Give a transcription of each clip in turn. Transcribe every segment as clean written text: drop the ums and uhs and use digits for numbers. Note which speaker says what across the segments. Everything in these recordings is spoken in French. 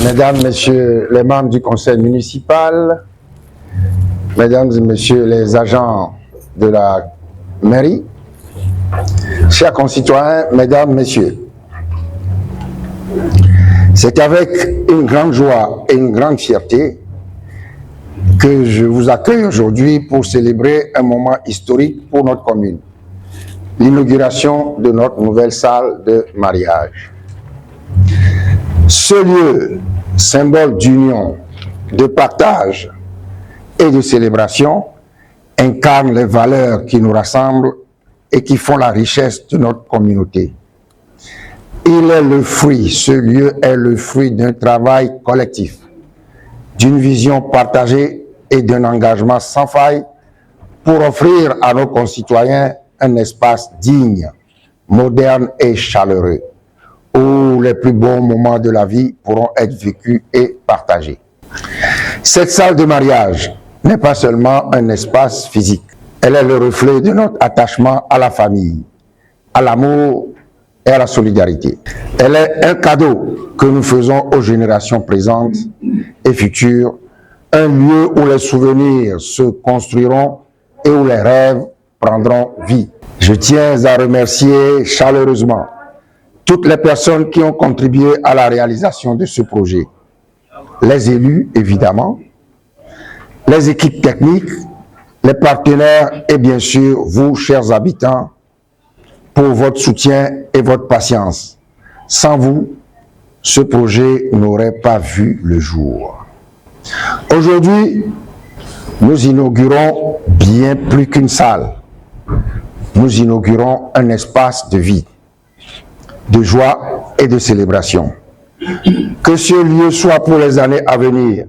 Speaker 1: Mesdames, Messieurs les membres du conseil municipal, Mesdames et Messieurs les agents de la mairie, chers concitoyens, Mesdames, Messieurs, c'est avec une grande joie et une grande fierté que je vous accueille aujourd'hui pour célébrer un moment historique pour notre commune, l'inauguration de notre nouvelle salle de mariage. Ce lieu, symbole d'union, de partage et de célébration, incarne les valeurs qui nous rassemblent et qui font la richesse de notre communauté. Il est le fruit, ce lieu est le fruit d'un travail collectif, d'une vision partagée et d'un engagement sans faille pour offrir à nos concitoyens un espace digne, moderne et chaleureux, où les plus beaux moments de la vie pourront être vécus et partagés. Cette salle de mariage n'est pas seulement un espace physique, elle est le reflet de notre attachement à la famille, à l'amour et à la solidarité. Elle est un cadeau que nous faisons aux générations présentes et futures, un lieu où les souvenirs se construiront et où les rêves prendront vie. Je tiens à remercier chaleureusement toutes les personnes qui ont contribué à la réalisation de ce projet. Les élus, évidemment, les équipes techniques, les partenaires et bien sûr vous, chers habitants, pour votre soutien et votre patience. Sans vous, ce projet n'aurait pas vu le jour. Aujourd'hui, nous inaugurons bien plus qu'une salle. Nous inaugurons un espace de vie, de joie et de célébration. Que ce lieu soit pour les années à venir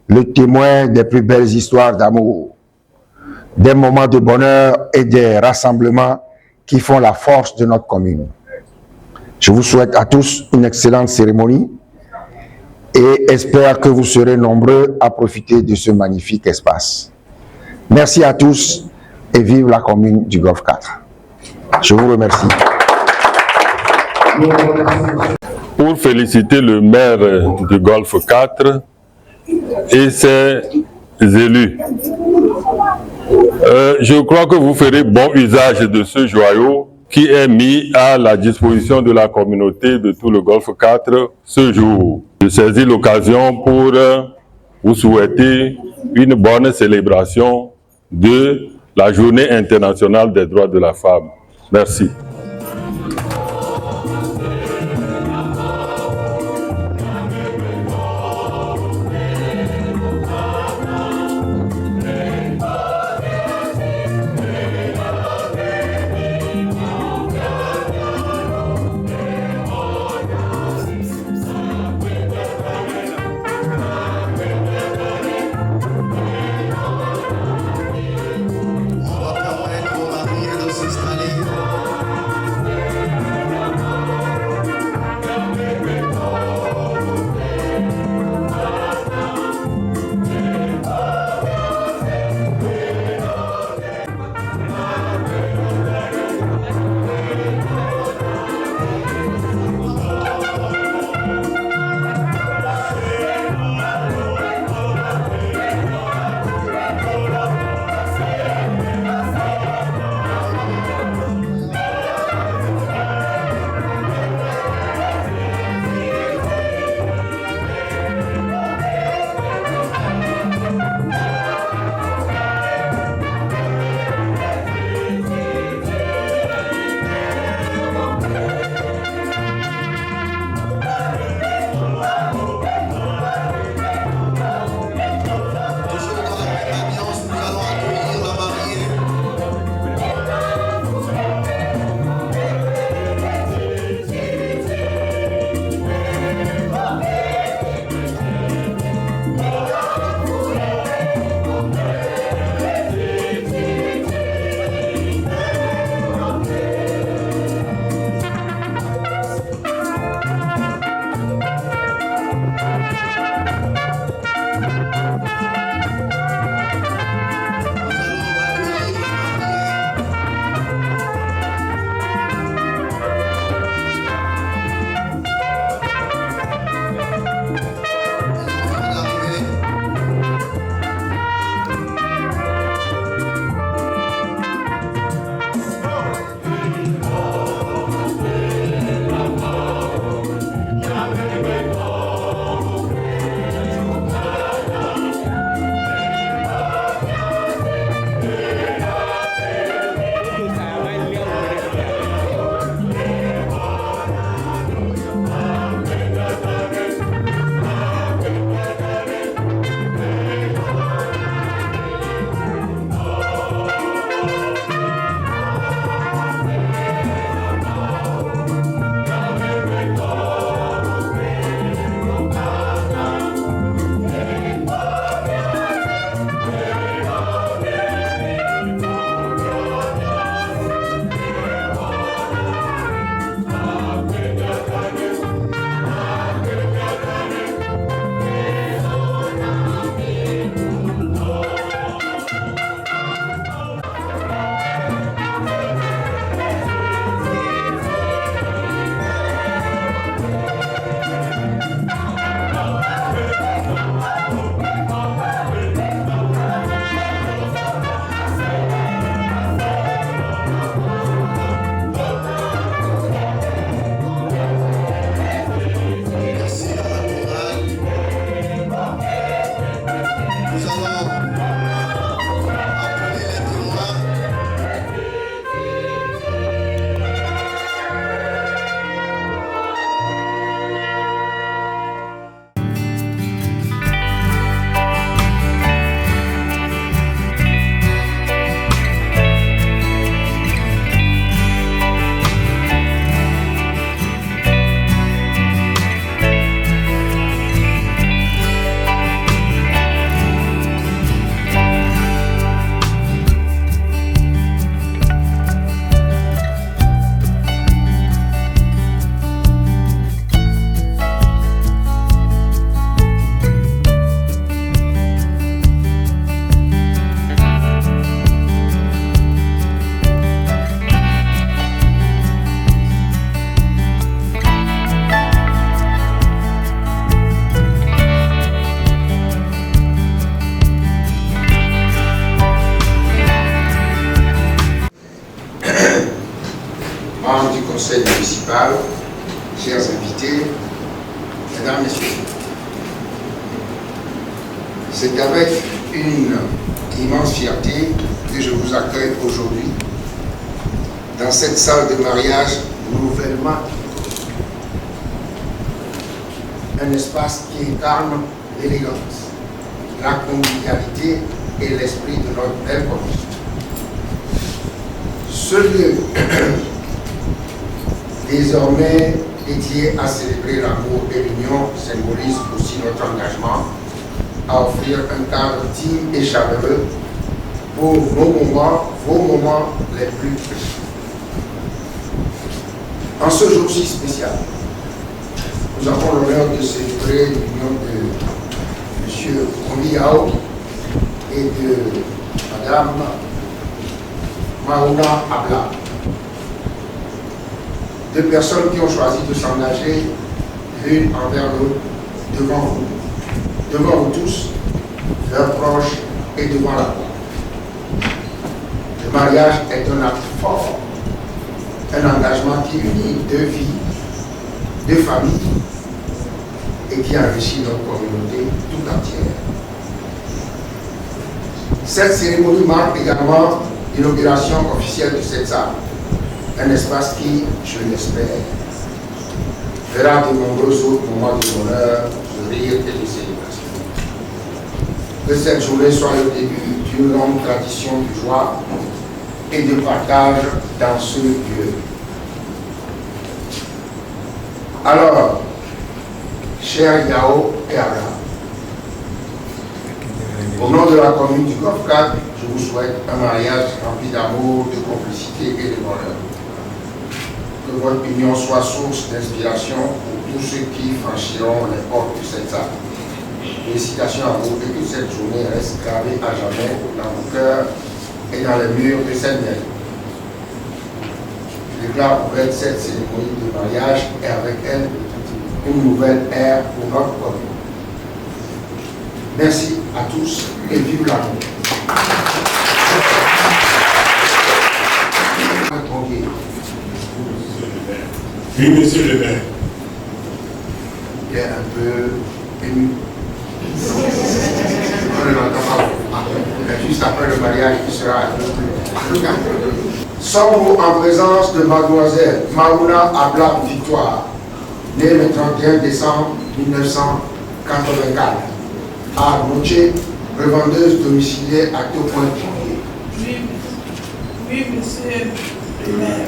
Speaker 1: le témoin des plus belles histoires d'amour, des moments de bonheur et des rassemblements qui font la force de notre commune. Je vous souhaite à tous une excellente cérémonie et espère que vous serez nombreux à profiter de ce magnifique espace. Merci à tous et vive la commune du Golfe 4. Je vous remercie.
Speaker 2: Pour féliciter le maire du Golfe 4 et ses élus. Je crois que vous ferez bon usage de ce joyau qui est mis à la disposition de la communauté de tout le Golfe 4 ce jour. Je saisis l'occasion pour vous souhaiter une bonne célébration de la Journée internationale des droits de la femme. Merci.
Speaker 1: chers invités, mesdames, messieurs, c'est avec une immense fierté que je vous accueille aujourd'hui dans cette salle de mariage nouvellement, un espace qui incarne l'élégance, la convivialité et l'esprit de notre belle commune. Ce lieu, désormais dédié à célébrer l'amour et l'union, symbolise aussi notre engagement à offrir un cadre digne et chaleureux pour vos moments les plus précieux. En ce jour si spécial, nous avons l'honneur de célébrer l'union de M. Kondi Yao et de Mme Maouna Abla. Deux personnes qui ont choisi de s'engager l'une envers l'autre devant vous tous, leurs proches et devant la loi. Le mariage est un acte fort, un engagement qui unit deux vies, deux familles et qui enrichit notre communauté tout entière. Cette cérémonie marque également l'inauguration officielle de cette salle, un espace qui, je l'espère, verra de nombreux autres moments de bonheur, de rire et de célébration. Que cette journée soit le début d'une longue tradition de joie et de partage dans ce lieu. Alors, chers Yao et Abla, au nom de la commune du Golfe 4, je vous souhaite un mariage rempli d'amour, de complicité et de bonheur. Que votre union soit source d'inspiration pour tous ceux qui franchiront les portes de cette salle. Félicitations à vous et que cette journée reste gravée à jamais dans vos cœurs et dans les murs de cette mairie. Je déclare ouverte cette cérémonie de mariage et avec elle une nouvelle ère pour notre commune. Merci à tous et vive l'amour.
Speaker 3: Oui, monsieur le maire.
Speaker 1: Il est un peu ému. On ne l'entend pas. Juste après le mariage, il sera un peu plus calme. Sommes-nous en présence de mademoiselle Maouna Abla Victoire, née le 31 décembre 1984, à Moché, revendeuse domiciliée à Topoint-Pied.
Speaker 4: Oui, monsieur le maire.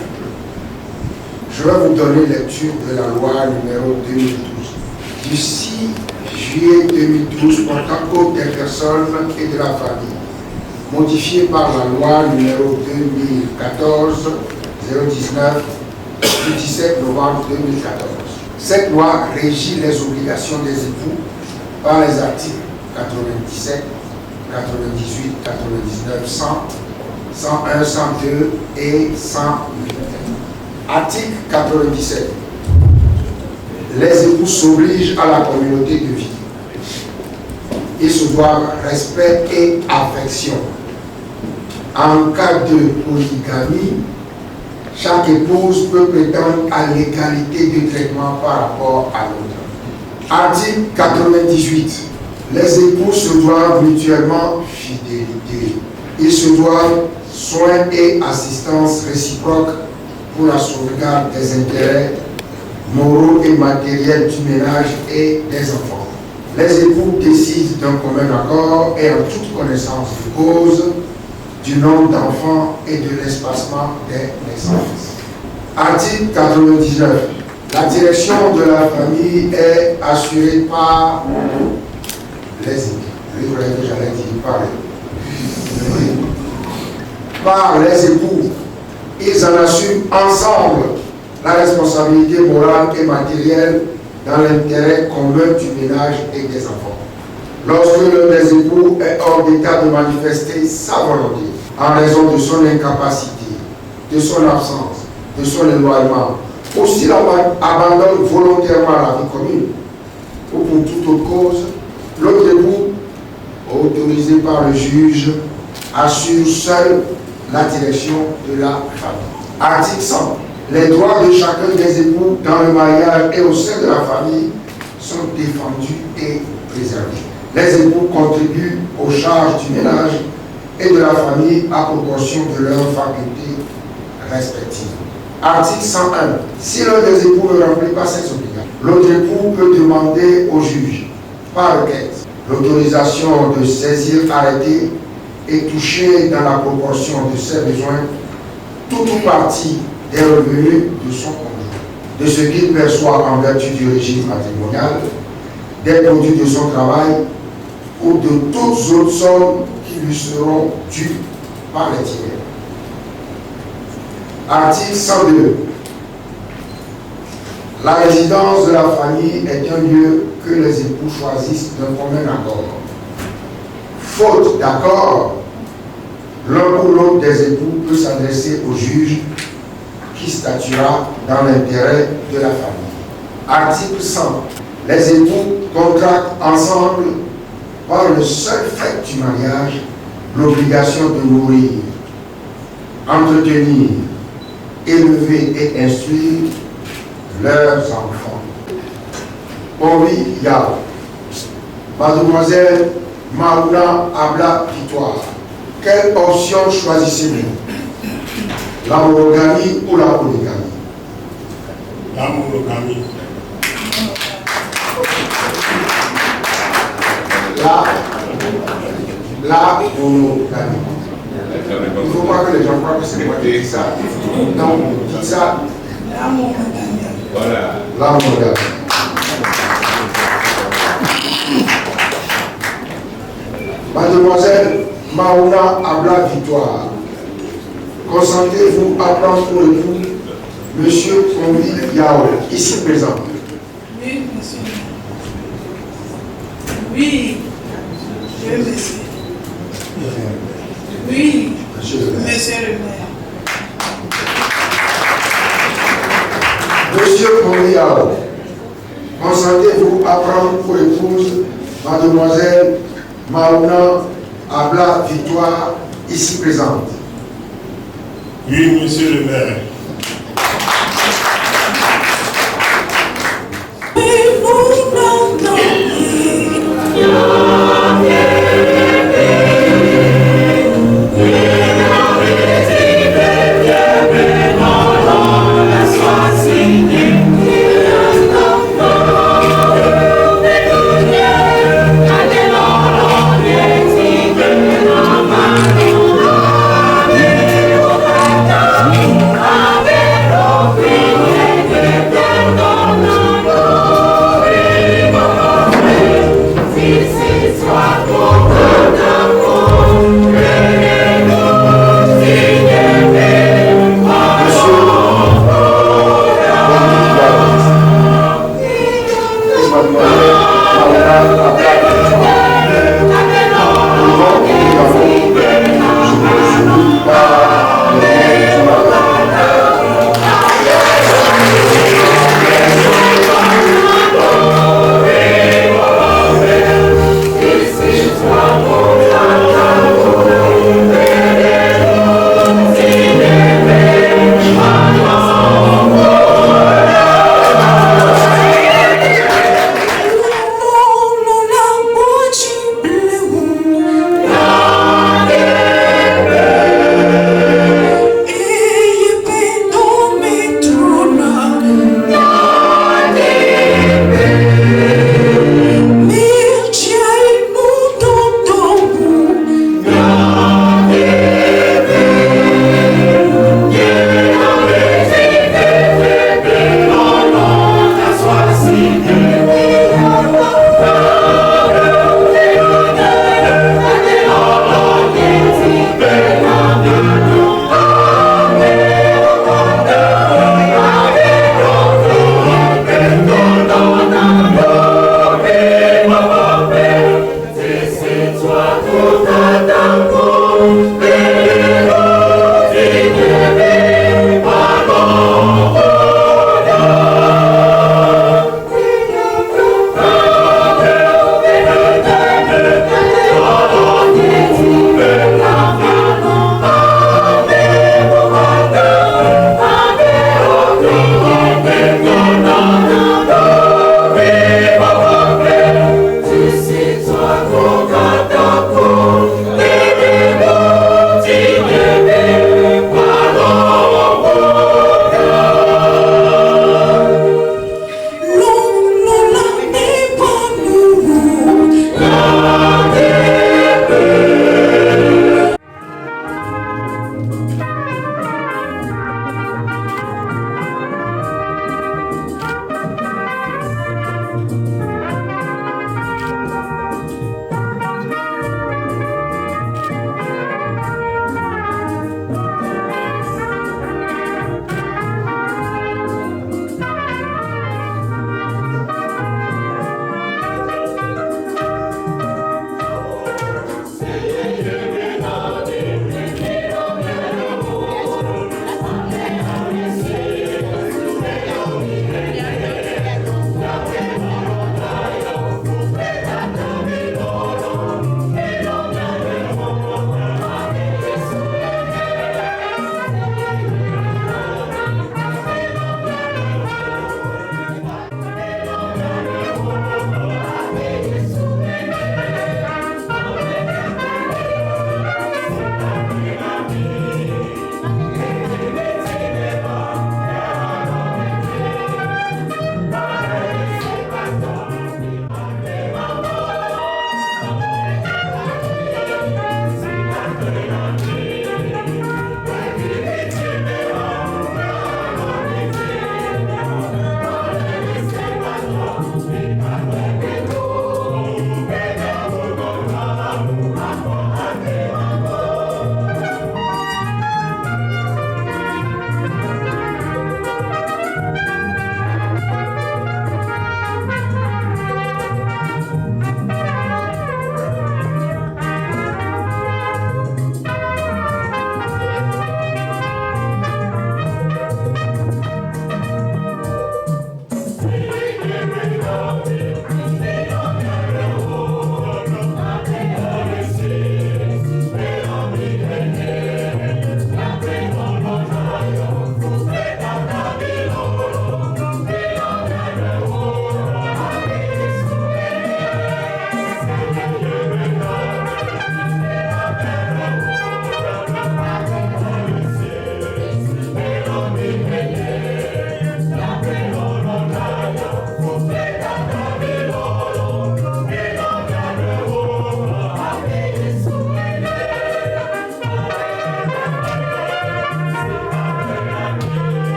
Speaker 1: Je vais vous donner lecture de la loi numéro 2012 du 6 juillet 2012 portant compte des personnes et de la famille, modifiée par la loi numéro 2014-019 du 17 novembre 2014. Cette loi régit les obligations des époux par les articles 97, 98, 99, 100, 101, 102 et 108. Article 97. Les époux s'obligent à la communauté de vie. Ils se doivent respect et affection. En cas de polygamie, chaque épouse peut prétendre à l'égalité de traitement par rapport à l'autre. Article 98. Les époux se doivent mutuellement fidélité. Ils se doivent soins et assistance réciproque pour la sauvegarde des intérêts moraux et matériels du ménage et des enfants. Les époux décident d'un commun accord et en toute connaissance de cause du nombre d'enfants et de l'espacement des naissances. Article 99. La direction de la famille est assurée par les époux. Par les époux. Ils en assument ensemble la responsabilité morale et matérielle dans l'intérêt commun du ménage et des enfants. Lorsque l'un des époux est hors d'état de manifester sa volonté, en raison de son incapacité, de son absence, de son éloignement, ou s'il abandonne volontairement la vie commune, ou pour toute autre cause, l'autre époux, autorisé par le juge, assure seul la direction de la famille. Article 100. Les droits de chacun des époux dans le mariage et au sein de la famille sont défendus et préservés. Les époux contribuent aux charges du ménage et de la famille à proportion de leurs facultés respectives. Article 101. Si l'un des époux ne remplit pas ses obligations, l'autre époux peut demander au juge, par requête, l'autorisation de saisir, arrêter et toucher dans la proportion de ses besoins tout ou partie des revenus de son conjoint, de ce qu'il perçoit en vertu du régime matrimonial, des produits de son travail ou de toutes autres sommes qui lui seront dues par les tiers. Article 102. La résidence de la famille est un lieu que les époux choisissent d'un commun accord. Faute d'accord, l'un ou l'autre des époux peut s'adresser au juge qui statuera dans l'intérêt de la famille. Article 100. Les époux contractent ensemble, par le seul fait du mariage, l'obligation de nourrir, entretenir, élever et instruire leurs enfants. Henri Yao, Mademoiselle Maouna Abla Victoire, quelle option choisissez-vous? La monogamie ou la polygamie?
Speaker 3: La monogamie.
Speaker 1: La monogamie. Il ne faut pas que les gens croient que c'est moi qui dis ça. Non, dis ça.
Speaker 4: La monogamie.
Speaker 3: Voilà.
Speaker 1: La monogamie. Mademoiselle Maouna Abla Victoire, consentez-vous à prendre pour époux Monsieur Henri Yao, ici présent?
Speaker 4: Oui, monsieur. Oui, je le sais. Oui,
Speaker 1: Monsieur le maire.
Speaker 4: monsieur le maire.
Speaker 1: Monsieur Henri Yao, consentez-vous à prendre pour épouse Mademoiselle Maouna Abla Victoire, ici présente?
Speaker 3: Oui, monsieur le maire.
Speaker 5: Ah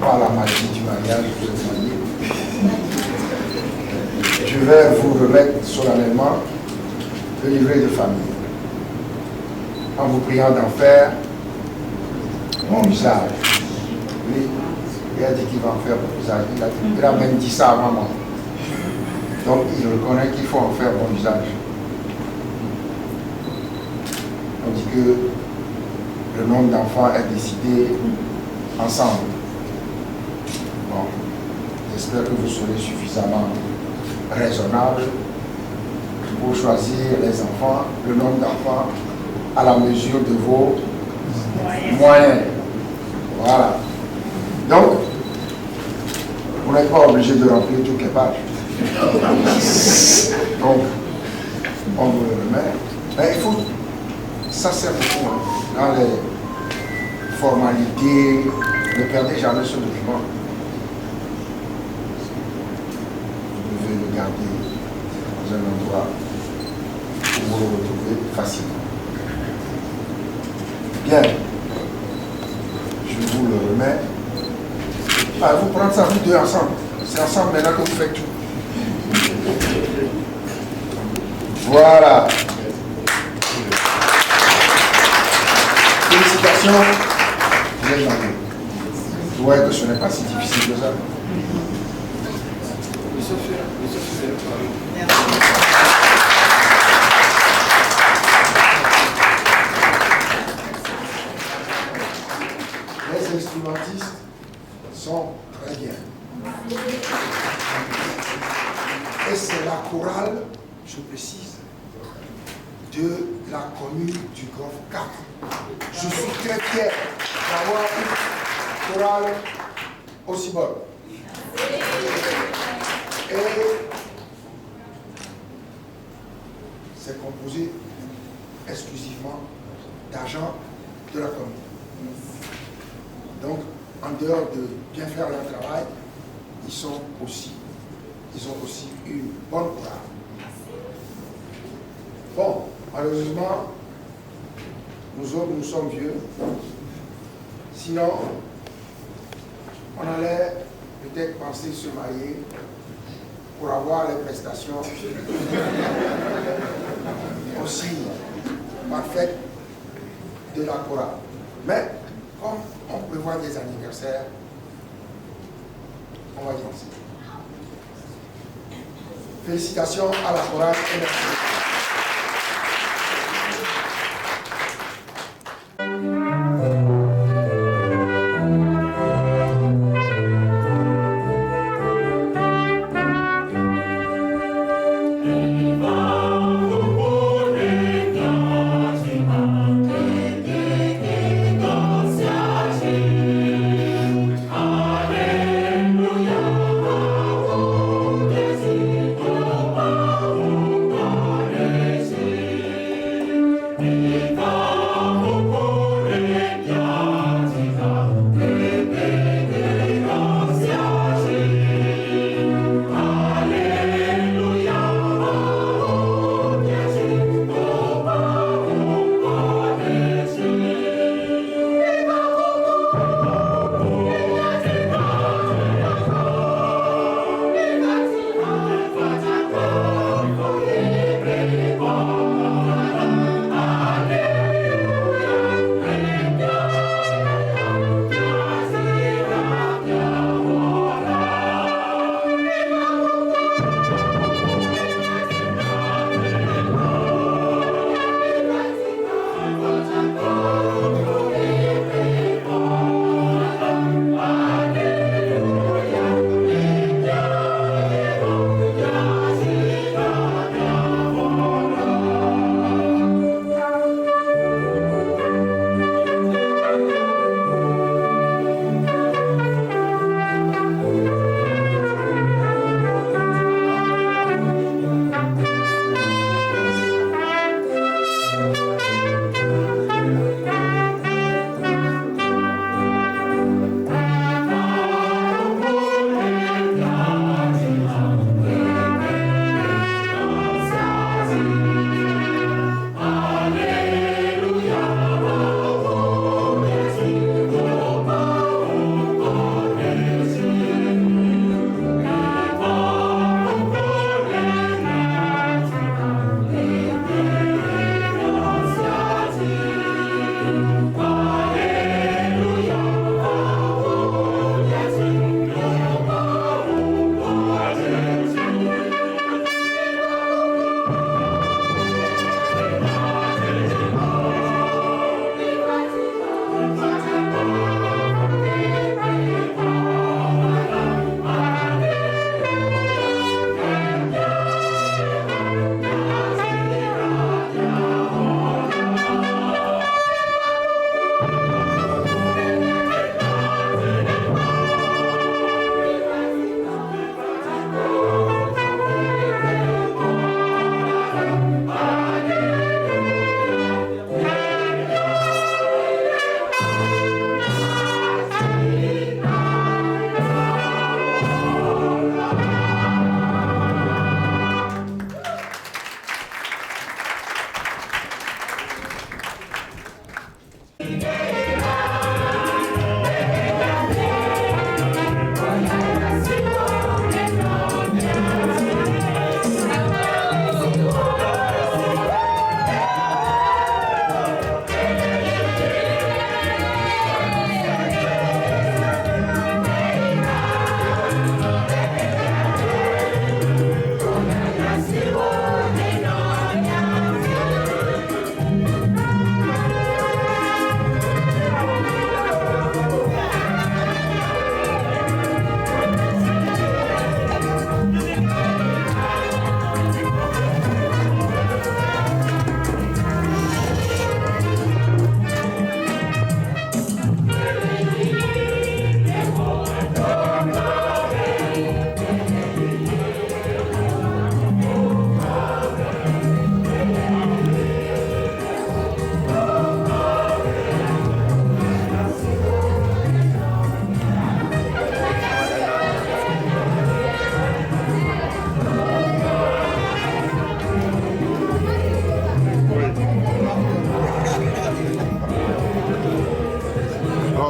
Speaker 1: par la magie du mariage, je vais vous remettre solennellement le livret de famille, en vous priant d'en faire mon usage. Lui, il a dit qu'il va en faire bon usage. Il a même dit ça à maman. Donc il reconnaît qu'il faut en faire bon usage. On dit que le nombre d'enfants est décidé ensemble. Bon, j'espère que vous serez suffisamment raisonnable pour choisir les enfants, le nombre d'enfants à la mesure de vos moyens. Voilà. Donc, vous n'êtes pas obligé de remplir toutes les pages. Donc, on vous le remet. Mais il faut, ça sert beaucoup dans les formalités. Ne perdez jamais ce document. Vous devez le garder dans un endroit où vous le retrouvez facilement. Bien, je vous le remets. Ah, vous prenez ça vous deux ensemble. C'est ensemble maintenant que vous faites tout. Voilà. Félicitations. Vous êtes gentil. Vous voyez que ce n'est pas si difficile que ça. Les instrumentistes sont très bien. Et c'est la chorale, je précise, de la commune du Golfe 4. Je suis très fier d'avoir une chorale aussi bonne. Et c'est composé exclusivement d'agents de la commune. Donc, en dehors de bien faire leur travail, ils ont aussi une bonne chorale. Bon, malheureusement, nous autres, nous sommes vieux. Sinon, on allait peut-être penser se marier pour avoir les prestations aussi parfaites de la chorale. Mais, comme on prévoit des anniversaires, on va y penser. Félicitations à la chorale et merci.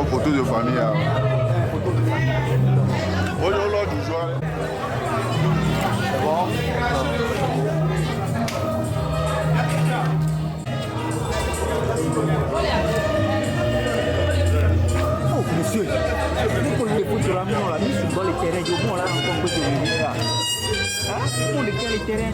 Speaker 5: photo de famille.
Speaker 6: Photo de famille.
Speaker 5: Oh, là, du joie.
Speaker 6: C'est bon. Oh, monsieur, vous pouvez le foutre sur la maison, là, mais sur les terrains, on là, on peut se réunir là. Hein? Pour les terrains,